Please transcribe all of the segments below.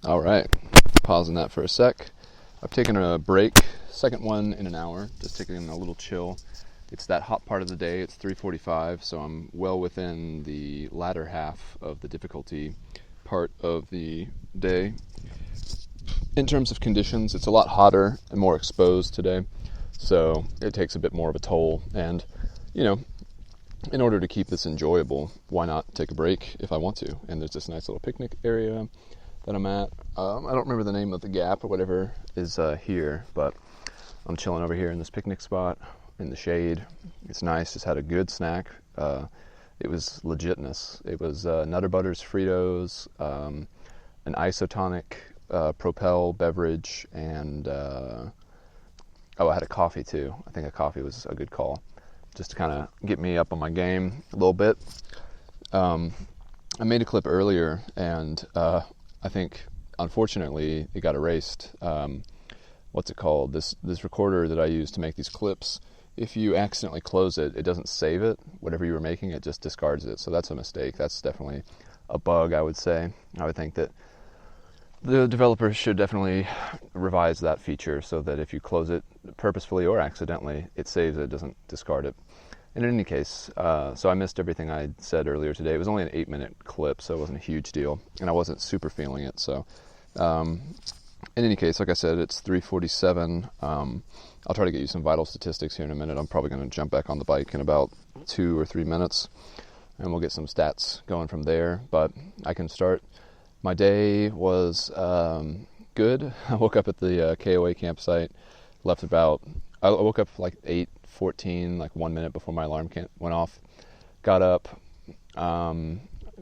All right, pausing that for a sec. I've taken a break, second one in an hour, just taking a little chill. It's that hot part of the day. It's 3:45, so I'm well within the latter half of the difficulty part of the day. In terms of conditions, it's a lot hotter and more exposed today, so it takes a bit more of a toll. And, you know, in order to keep this enjoyable, why not take a break if I want to? And there's this nice little picnic area that I'm at. I don't remember the name of the gap or whatever is here, but I'm chilling over here in this picnic spot in the shade. It's nice. Just had a good snack. It was legitness. It was Nutter Butters Fritos, an isotonic Propel beverage, and I had a coffee too. I think a coffee was a good call, just to kind of get me up on my game a little bit. I made a clip earlier, and I think, unfortunately, it got erased. What's it called? This recorder that I use to make these clips, if you accidentally close it, it doesn't save it. Whatever you were making, it just discards it. So that's a mistake. That's definitely a bug, I would say. I would think that the developers should definitely revise that feature so that if you close it purposefully or accidentally, it saves it, doesn't discard it. And in any case, so I missed everything I said earlier today. It was only an 8-minute clip, so it wasn't a huge deal, and I wasn't super feeling it. So in any case, like I said, it's 3:47. I'll try to get you some vital statistics here in a minute. I'm probably going to jump back on the bike in about 2 or 3 minutes, and we'll get some stats going from there. But I can start. My day was good. I woke up at the KOA campsite, I woke up like 8:14, like 1 minute before my alarm went off. Got up,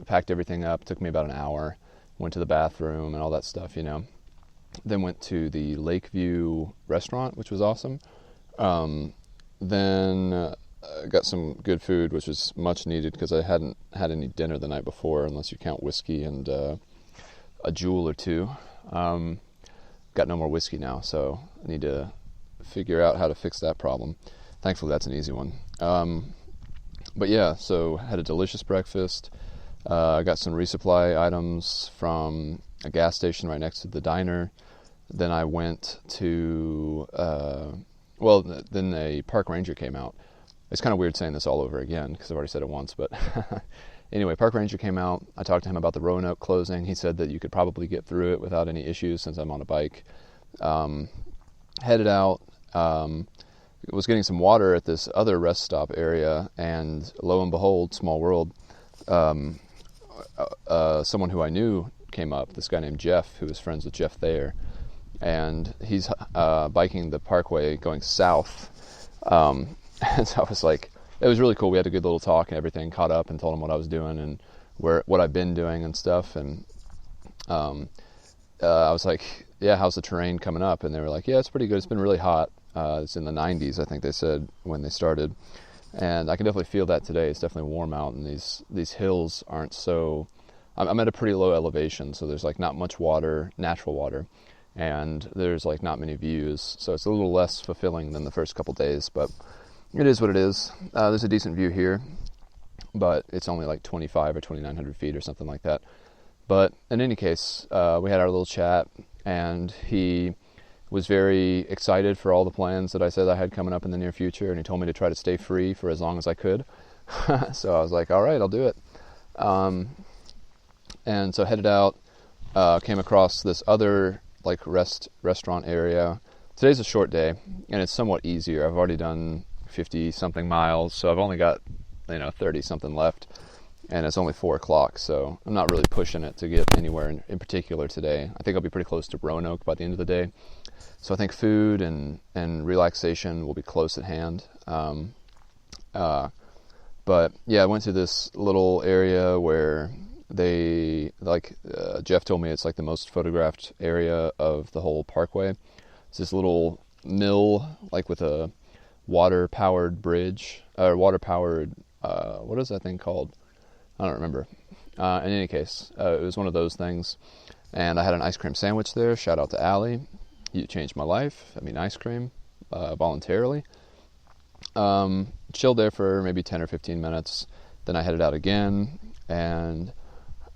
packed everything up, took me about an hour, went to the bathroom and all that stuff, Then went to the Lakeview restaurant, which was awesome. Then got some good food, which was much needed because I hadn't had any dinner the night before, unless you count whiskey and a Jewel or two. Got no more whiskey now, so I need to figure out how to fix that problem. Thankfully, that's an easy one. But yeah, so had a delicious breakfast. Got some resupply items from a gas station right next to the diner. Then I went to, then a park ranger came out. It's kind of weird saying this all over again because I've already said it once, but anyway, park ranger came out. I talked to him about the Roanoke closing. He said that you could probably get through it without any issues since I'm on a bike. Headed out, was getting some water at this other rest stop area, and lo and behold, small world, someone who I knew came up, this guy named Jeff, who was friends with Jeff Thayer, and he's biking the parkway going south. And so I was like, it was really cool. We had a good little talk and everything, caught up and told him what I was doing and what I've been doing and stuff. And I was like, yeah, how's the terrain coming up? And they were like, yeah, it's pretty good. It's been really hot. It's in the 90s, I think they said, when they started. And I can definitely feel that today. It's definitely warm out, and these hills aren't so... I'm at a pretty low elevation, so there's like not much water, natural water, and there's like not many views. So it's a little less fulfilling than the first couple days, but it is what it is. There's a decent view here, but it's only like 25 or 2,900 feet or something like that. But in any case, we had our little chat, and he was very excited for all the plans that I said I had coming up in the near future, and he told me to try to stay free for as long as I could. So I was like, all right, I'll do it. And so headed out, came across this other like restaurant area. Today's a short day, and it's somewhat easier. I've already done 50-something miles, so I've only got 30-something left, and it's only 4 o'clock, so I'm not really pushing it to get anywhere in particular today. I think I'll be pretty close to Roanoke by the end of the day. So I think food and relaxation will be close at hand. But yeah, I went to this little area where they, Jeff told me it's like the most photographed area of the whole parkway. It's this little mill, like with a water-powered bridge, or water-powered, what is that thing called? I don't remember. In any case, it was one of those things. And I had an ice cream sandwich there. Shout out to Allie. You changed my life. I mean, ice cream, voluntarily. Chilled there for maybe 10 or 15 minutes. Then I headed out again. and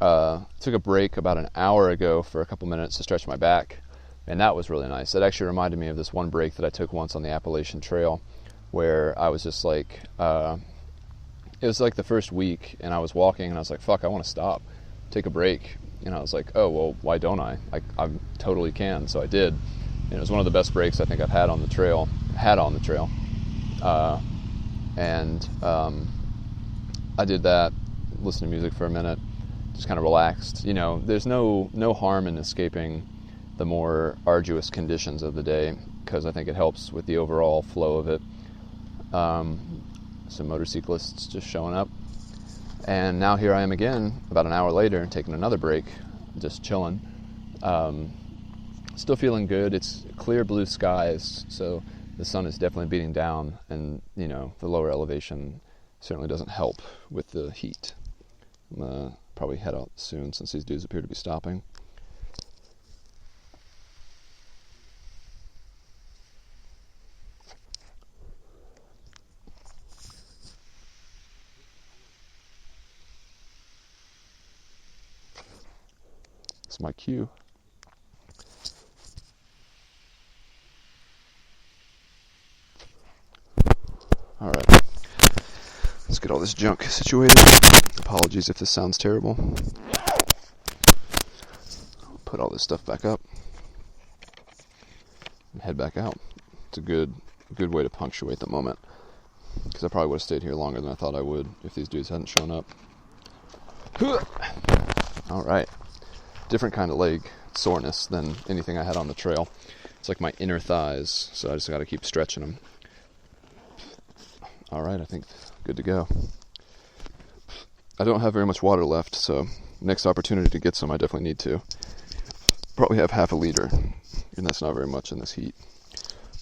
took a break about an hour ago for a couple minutes to stretch my back, and that was really nice. That actually reminded me of this one break that I took once on the Appalachian Trail, where I was just like, it was like the first week, and I was walking, and I was like, fuck, I want to stop, take a break. And I was like, oh, well, why don't I? I totally can. So I did. And it was one of the best breaks I think I've had on the trail. I did that, listened to music for a minute, just kind of relaxed. You know, there's no harm in escaping the more arduous conditions of the day, because I think it helps with the overall flow of it. Some motorcyclists just showing up. And now here I am again, about an hour later, taking another break, just chilling. Still feeling good. It's clear blue skies, so the sun is definitely beating down, and you know, the lower elevation certainly doesn't help with the heat. I'm gonna probably head out soon since these dudes appear to be stopping. It's my cue. All right, let's get all this junk situated. Apologies if this sounds terrible. I'll put all this stuff back up and head back out. It's a good way to punctuate the moment, because I probably would have stayed here longer than I thought I would if these dudes hadn't shown up. All right. Different kind of leg soreness than anything I had on the trail. It's like my inner thighs, so I just got to keep stretching them. All right, I think good to go. I don't have very much water left, so next opportunity to get some, I definitely need to. Probably have half a liter, and that's not very much in this heat.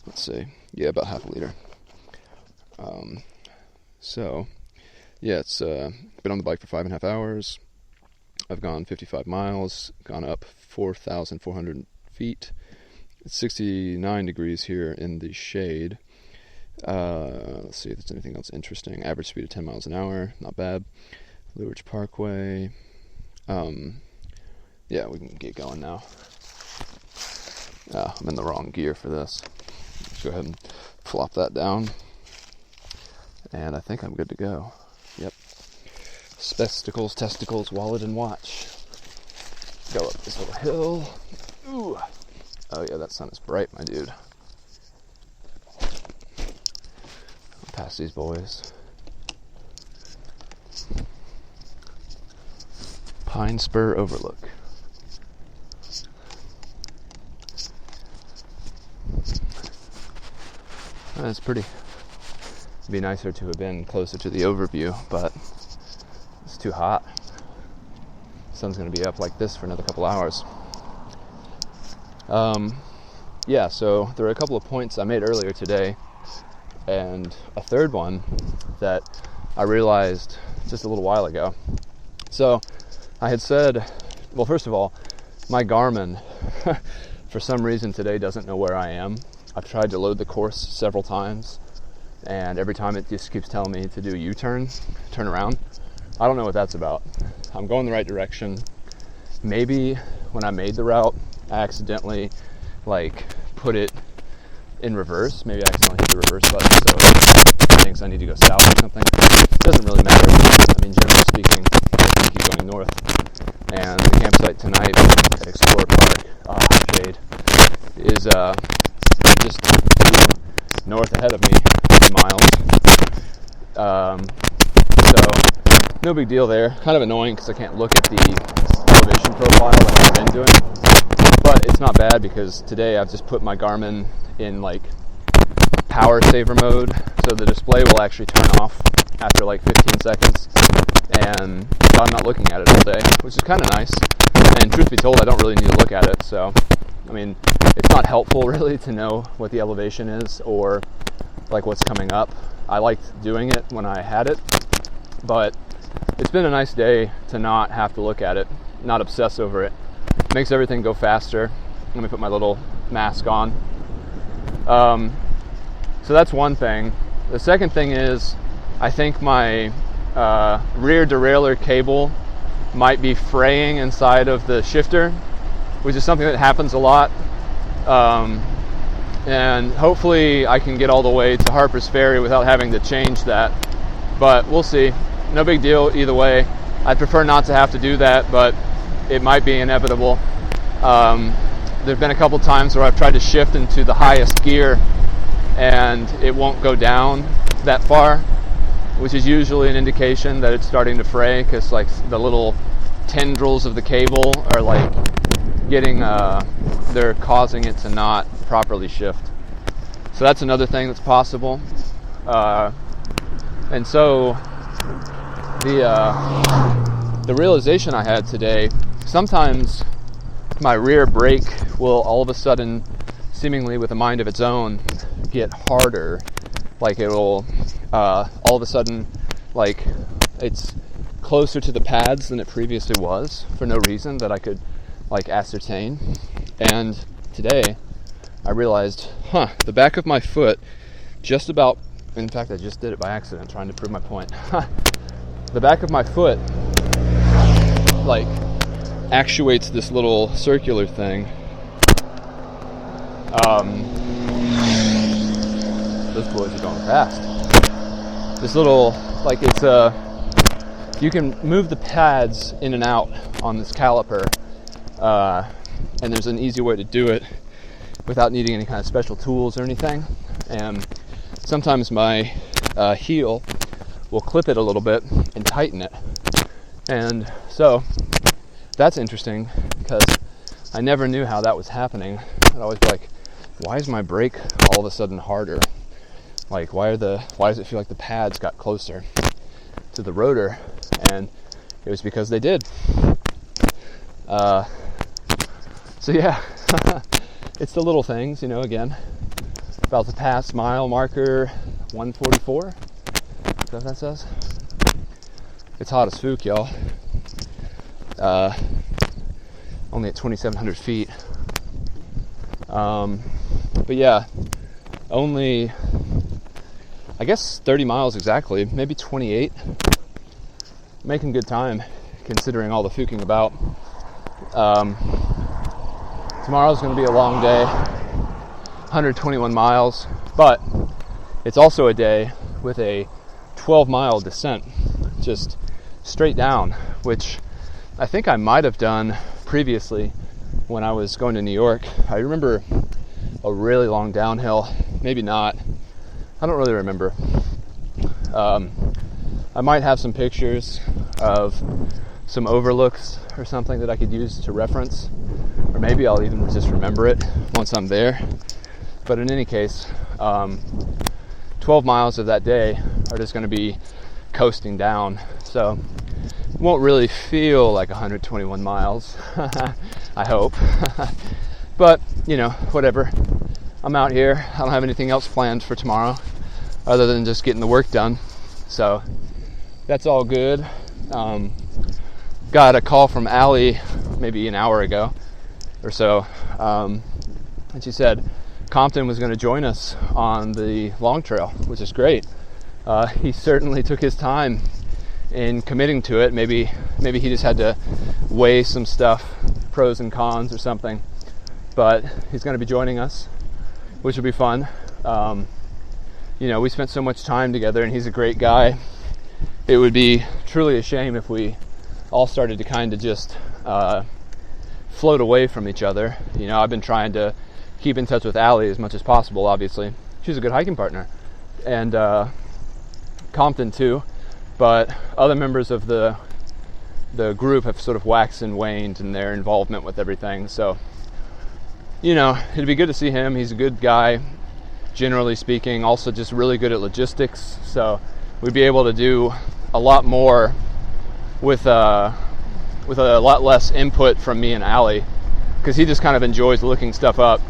Let's see, yeah, about half a liter. So, yeah, it's been on the bike for 5.5 hours. I've gone 55 miles, gone up 4,400 feet. It's 69 degrees here in the shade. Let's see if there's anything else interesting. Average speed of 10 miles an hour, not bad. Blue Ridge Parkway. Yeah, we can get going now. I'm in the wrong gear for this. Let's go ahead and flop that down. And I think I'm good to go. Yep. Spectacles, testicles, wallet, and watch. Go up this little hill. Ooh. Oh yeah, that sun is bright, my dude. Past these boys. Pine Spur Overlook. That's pretty. It'd be nicer to have been closer to the overview, but it's too hot. The sun's going to be up like this for another couple hours. Yeah, so there are a couple of points I made earlier today, and a third one that I realized just a little while ago. So I had said, well, first of all, my Garmin, for some reason today, doesn't know where I am. I've tried to load the course several times, and every time it just keeps telling me to do a U-turn, turn around. I don't know what that's about. I'm going the right direction. Maybe when I made the route, I accidentally put it in reverse. Maybe I accidentally hit the reverse button, so it thinks I need to go south or something. It doesn't really matter. I mean, generally speaking, I can keep going north. And the campsite tonight at Explorer Park, shade, is just north ahead of me, a few miles. So no big deal there. Kind of annoying because I can't look at the elevation profile like I've been doing. But it's not bad because today I've just put my Garmin in power saver mode, so the display will actually turn off after 15 seconds, and so I'm not looking at it all day, which is kind of nice. And truth be told, I don't really need to look at it, so I mean, it's not helpful really to know what the elevation is or what's coming up. I liked doing it when I had it, but it's been a nice day to not have to look at it, not obsess over it. Makes everything go faster. Let me put my little mask on. So that's one thing. The second thing is, I think my rear derailleur cable might be fraying inside of the shifter, which is something that happens a lot. And hopefully I can get all the way to Harper's Ferry without having to change that. But we'll see. No big deal either way. I'd prefer not to have to do that, but it might be inevitable. There've been a couple times where I've tried to shift into the highest gear and it won't go down that far, which is usually an indication that it's starting to fray, because like the little tendrils of the cable are like getting they're causing it to not properly shift. So that's another thing that's possible. And so the realization I had today, sometimes my rear brake will all of a sudden, seemingly with a mind of its own, get harder. Like it'll all of a sudden, like it's closer to the pads than it previously was for no reason that I could like ascertain. And today I realized, the back of my foot just about, in fact I just did it by accident trying to prove my point. The back of my foot like actuates this little circular thing. Those boys are going fast. This little, like it's you can move the pads in and out on this caliper, and there's an easy way to do it without needing any kind of special tools or anything. And sometimes my heel will clip it a little bit and tighten it. And so that's interesting because I never knew how that was happening. I'd always be like, why is my brake all of a sudden harder? Like, why does it feel like the pads got closer to the rotor? And it was because they did. So yeah, it's the little things, again, about to pass mile marker 144. Is that what that says? It's hot as fook, y'all. Only at 2,700 feet. But yeah, only, I guess 30 miles exactly, maybe 28. Making good time considering all the fooking about. Tomorrow's going to be a long day, 121 miles, but it's also a day with a 12-mile descent, just straight down, which I think I might have done previously when I was going to New York. I remember a really long downhill, maybe not. I don't really remember. I might have some pictures of some overlooks or something that I could use to reference, or maybe I'll even just remember it once I'm there. But in any case, 12 miles of that day are just going to be coasting down, so it won't really feel like 121 miles, I hope. But, whatever. I'm out here. I don't have anything else planned for tomorrow other than just getting the work done. So that's all good. Got a call from Allie maybe an hour ago or so, and she said Compton was going to join us on the long trail, which is great. He certainly took his time in committing to it. Maybe he just had to weigh some stuff, pros and cons or something. But he's going to be joining us, which will be fun. We spent so much time together, and he's a great guy. It would be truly a shame if we all started to kind of just float away from each other. I've been trying to keep in touch with Allie as much as possible, obviously. She's a good hiking partner. And Compton too. But other members of the group have sort of waxed and waned in their involvement with everything. So, it'd be good to see him. He's a good guy, generally speaking. Also just really good at logistics. So we'd be able to do a lot more with a lot less input from me and Allie, because he just kind of enjoys looking stuff up,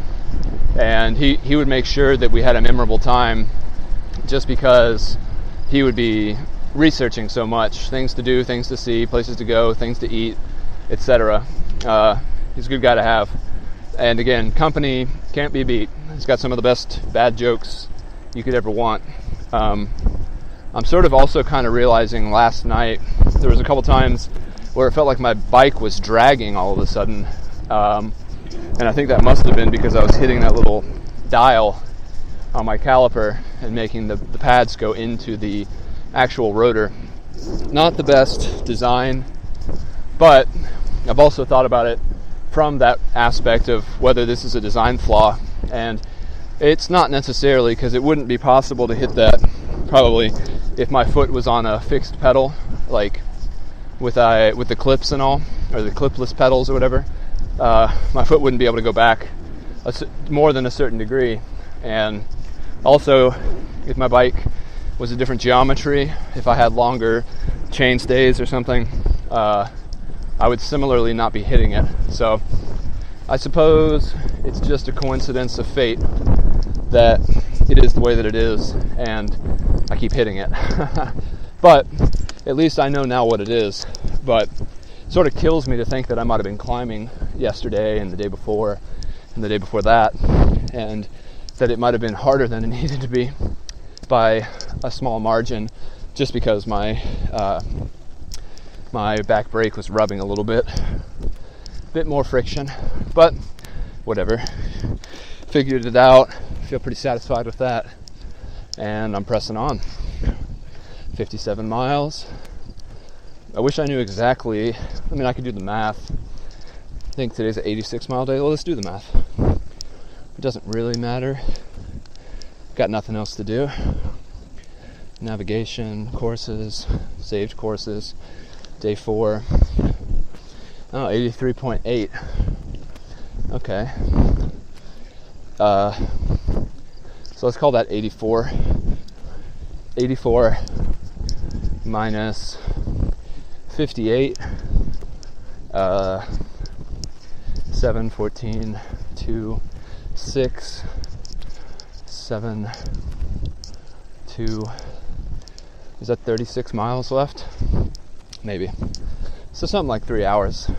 and he would make sure that we had a memorable time just because he would be researching so much, things to do, things to see, places to go, things to eat, etc. He's a good guy to have, and again, company can't be beat. He's got some of the best bad jokes you could ever want. I'm sort of also kind of realizing last night, there was a couple times where it felt like my bike was dragging all of a sudden. And I think that must have been because I was hitting that little dial on my caliper and making the pads go into the actual rotor. Not the best design, but I've also thought about it from that aspect of whether this is a design flaw, and it's not necessarily, because it wouldn't be possible to hit that probably if my foot was on a fixed pedal, like with the clips and all, or the clipless pedals or whatever. My foot wouldn't be able to go back more than a certain degree. And also, if my bike was a different geometry, if I had longer chain stays or something, I would similarly not be hitting it. So I suppose it's just a coincidence of fate that it is the way that it is, and I keep hitting it. But at least I know now what it is. But it sort of kills me to think that I might have been climbing yesterday and the day before and the day before that, and that it might have been harder than it needed to be by a small margin, just because my back brake was rubbing a little bit more friction. But whatever, figured it out, feel pretty satisfied with that, and I'm pressing on. 57 miles. I wish I knew exactly. I mean, I could do the math. I think today's an 86 mile day. Well, let's do the math. It doesn't really matter. Got nothing else to do. Navigation, courses, saved courses. Day 4. Oh, 83.8. Okay. So let's call that 84. 84 minus 58. 7, 14, 2, 6, 7, 2. Is that 36 miles left? Maybe. So something like 3 hours.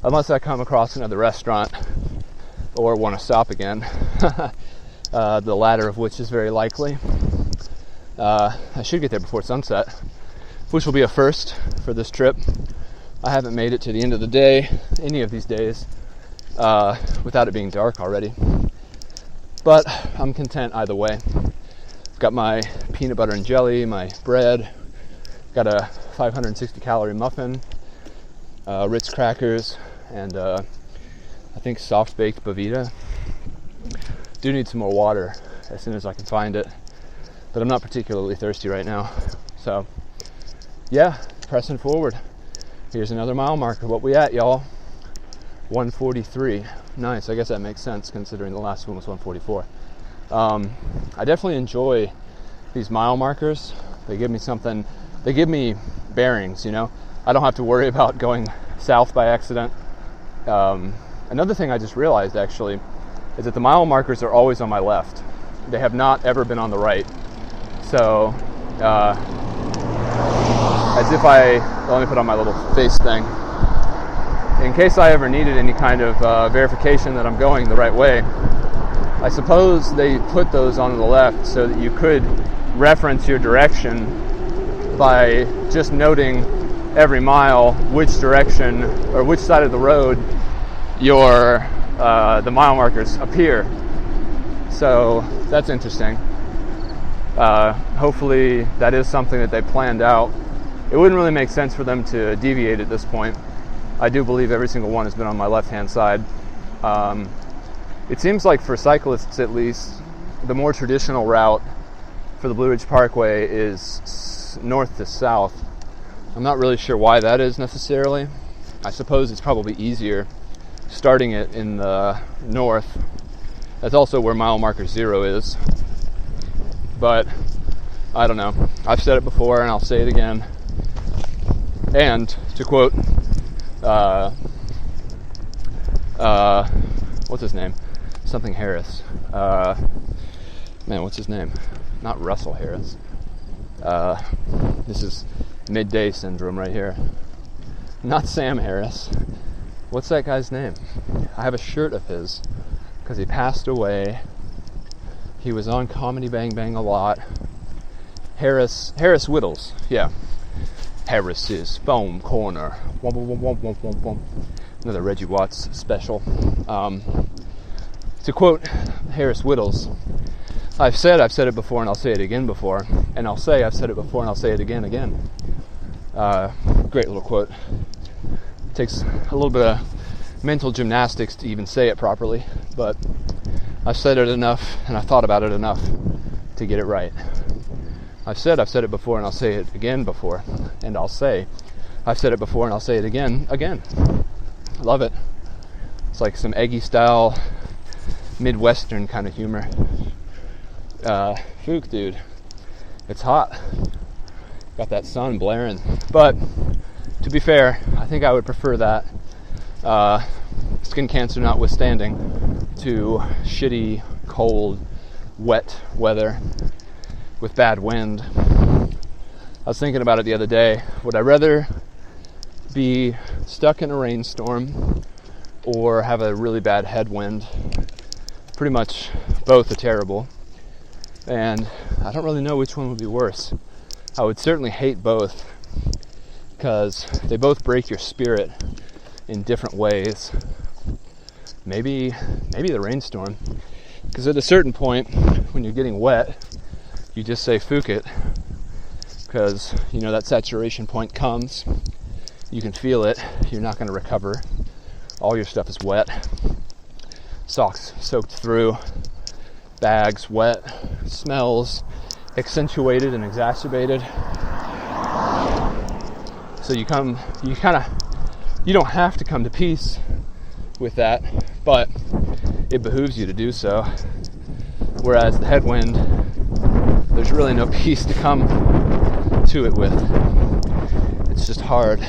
Unless I come across another restaurant or want to stop again. The latter of which is very likely. I should get there before sunset, which will be a first for this trip. I haven't made it to the end of the day, any of these days, without it being dark already. But I'm content either way. Got my peanut butter and jelly, my bread, got a 560 calorie muffin, Ritz crackers, and I think soft baked Bavita. Do need some more water as soon as I can find it, but I'm not particularly thirsty right now. So yeah, pressing forward. Here's another mile marker. What we at, y'all? 143. Nice. I guess that makes sense considering the last one was 144. I definitely enjoy these mile markers. They give me something. They give me bearings, you know. I don't have to worry about going south by accident. Another thing I just realized, actually, is that the mile markers are always on my left. They have not ever been on the right. So, as if let me put on my little face thing. In case I ever needed any kind of verification that I'm going the right way, I suppose they put those on the left so that you could reference your direction by just noting every mile which direction or which side of the road the mile markers appear. So that's interesting. Hopefully that is something that they planned out. It wouldn't really make sense for them to deviate at this point. I do believe every single one has been on my left-hand side. It seems like for cyclists at least, the more traditional route for the Blue Ridge Parkway is north to south. I'm not really sure why that is necessarily. I suppose it's probably easier starting it in the north. That's also where mile marker 0 is. But I don't know. I've said it before and I'll say it again. And to quote, what's his name? Something Harris. What's his name? Not Russell Harris. This is midday syndrome right here. Not Sam Harris. What's that guy's name? I have a shirt of his because he passed away. He was on Comedy Bang Bang a lot. Harris Whittles. Yeah. Harris's Foam Corner. Another Reggie Watts special. To quote Harris Whittles, I've said it before and I'll say it again before, and I'll say I've said it before and I'll say it again. Great little quote. Takes a little bit of mental gymnastics to even say it properly, but I've said it enough and I've thought about it enough to get it right. I've said it before and I'll say it again before, and I'll say I've said it before and I'll say it again. I love it. It's like some Eggy style Midwestern kind of humor. Fook, dude, it's hot. Got that sun blaring, but to be fair, I think I would prefer that, skin cancer notwithstanding, to shitty, cold, wet weather with bad wind. I was thinking about it the other day. Would I rather be stuck in a rainstorm or have a really bad headwind? Pretty much both are terrible, and I don't really know which one would be worse. I would certainly hate both, because they both break your spirit in different ways. Maybe the rainstorm, because at a certain point when you're getting wet, you just say "Fook it," because you know that saturation point comes. You can feel it. You're not going to recover. All your stuff is wet. Socks soaked through. Bags wet. Smells accentuated and exacerbated. So you don't have to come to peace with that, but it behooves you to do so. Whereas the headwind, there's really no peace to come to it with. It's just hard.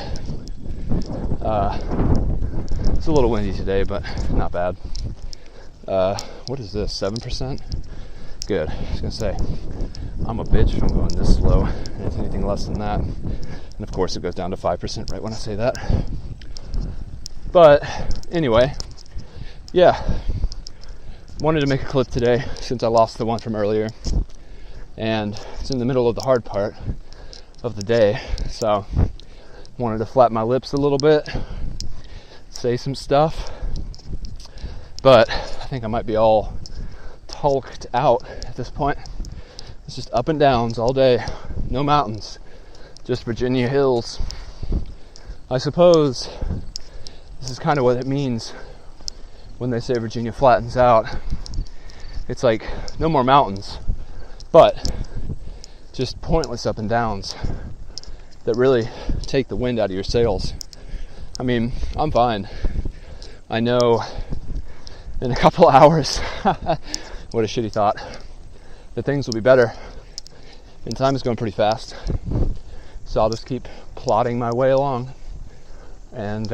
It's a little windy today, but not bad. What is this, 7%? Good. I was gonna say, I'm a bitch if I'm going this slow, and it's anything less than that. And of course it goes down to 5% right when I say that. But anyway, yeah, wanted to make a clip today since I lost the one from earlier, and it's in the middle of the hard part of the day, so wanted to flap my lips a little bit, say some stuff, but I think I might be all talked out at this point. It's just up and downs all day, no mountains, just Virginia hills. I suppose this is kind of what it means when they say Virginia flattens out. It's like no more mountains, but just pointless up and downs that really take the wind out of your sails. I mean, I'm fine. I know in a couple hours, what a shitty thought, that things will be better. And time is going pretty fast. So I'll just keep plodding my way along. And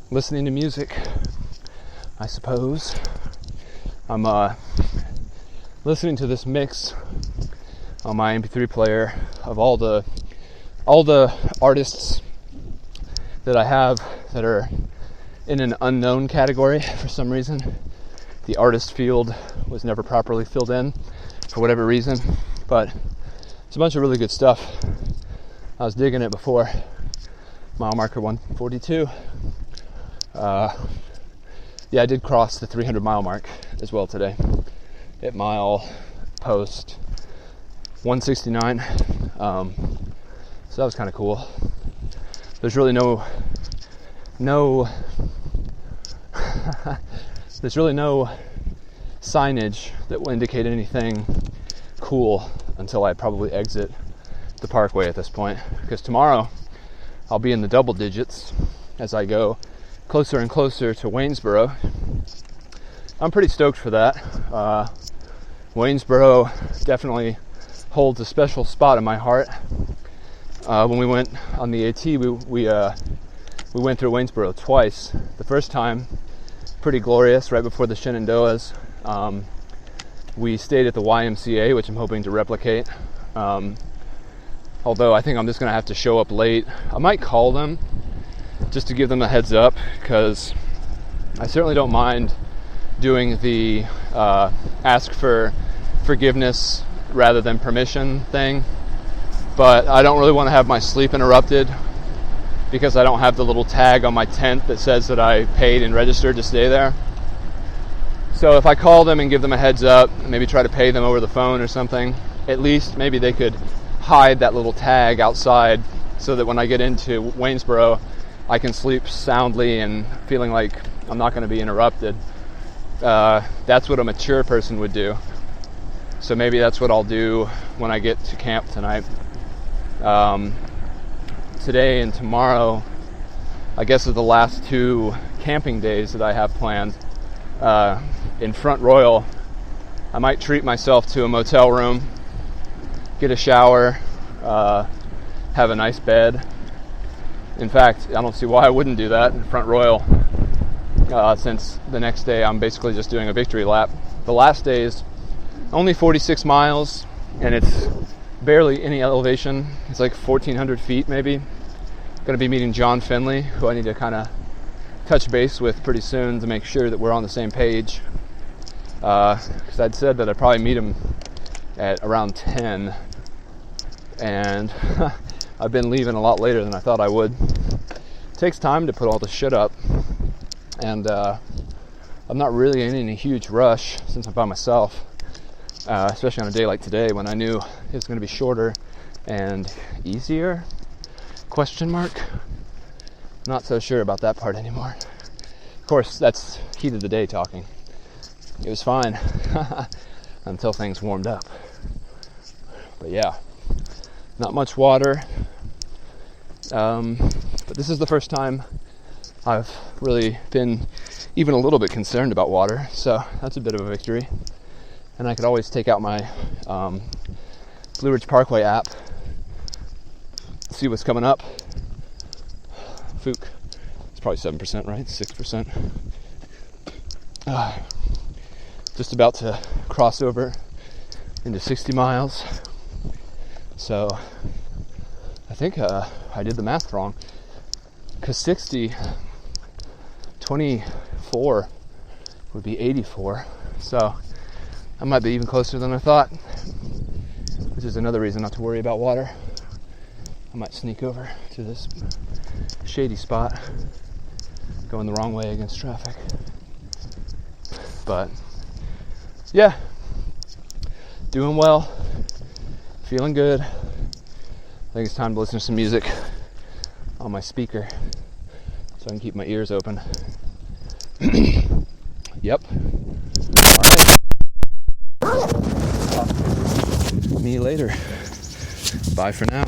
listening to music, I suppose. I'm listening to this mix on my MP3 player of all the artists that I have that are in an unknown category for some reason. The artist field was never properly filled in for whatever reason, but it's a bunch of really good stuff. I was digging it before. Mile marker 142. I did cross the 300 mile mark as well today at mile post 169. So that was kind of cool. There's really no there's really no signage that will indicate anything cool until I probably exit the parkway at this point, because tomorrow I'll be in the double digits as I go closer and closer to Waynesboro. I'm pretty stoked for that. Waynesboro definitely holds a special spot in my heart. When we went on the AT, we went through Waynesboro twice. The first time, pretty glorious, right before the Shenandoahs. We stayed at the YMCA, which I'm hoping to replicate. Although I think I'm just going to have to show up late. I might call them just to give them a heads up, because I certainly don't mind doing the ask for forgiveness rather than permission thing. but I don't really want to have my sleep interrupted because I don't have the little tag on my tent that says that I paid and registered to stay there. So if I call them and give them a heads up, maybe try to pay them over the phone or something, at least maybe they could hide that little tag outside so that when I get into Waynesboro, I can sleep soundly and feeling like I'm not going to be interrupted. That's what a mature person would do. So maybe that's what I'll do when I get to camp tonight. Today and tomorrow, I guess, are the last 2 camping days that I have planned. In Front Royal, I might treat myself to a motel room, get a shower, have a nice bed. In fact, I don't see why I wouldn't do that in Front Royal, since the next day I'm basically just doing a victory lap. The last day is only 46 miles, and it's barely any elevation. It's like 1,400 feet maybe. Going to be meeting John Finley, who I need to kind of touch base with pretty soon to make sure that we're on the same page. Because I'd said that I'd probably meet him at around 10, and I've been leaving a lot later than I thought I would. It takes time to put all this shit up, and I'm not really in any huge rush since I'm by myself, especially on a day like today when I knew it was going to be shorter and easier? Question mark? Not so sure about that part anymore. Of course, that's heat of the day talking. It was fine until things warmed up. But yeah, not much water. But this is the first time I've really been even a little bit concerned about water, so that's a bit of a victory. And I could always take out my Blue Ridge Parkway app, see what's coming up. Fook. It's probably 7%, right? 6%. Just about to cross over into 60 miles. So I think I did the math wrong. Because 60, 24 would be 84. So I might be even closer than I thought. Which is another reason not to worry about water. I might sneak over to this shady spot, going the wrong way against traffic. But yeah, doing well, feeling good. I think it's time to listen to some music on my speaker so I can keep my ears open. Yep. All right. Me later. Bye for now.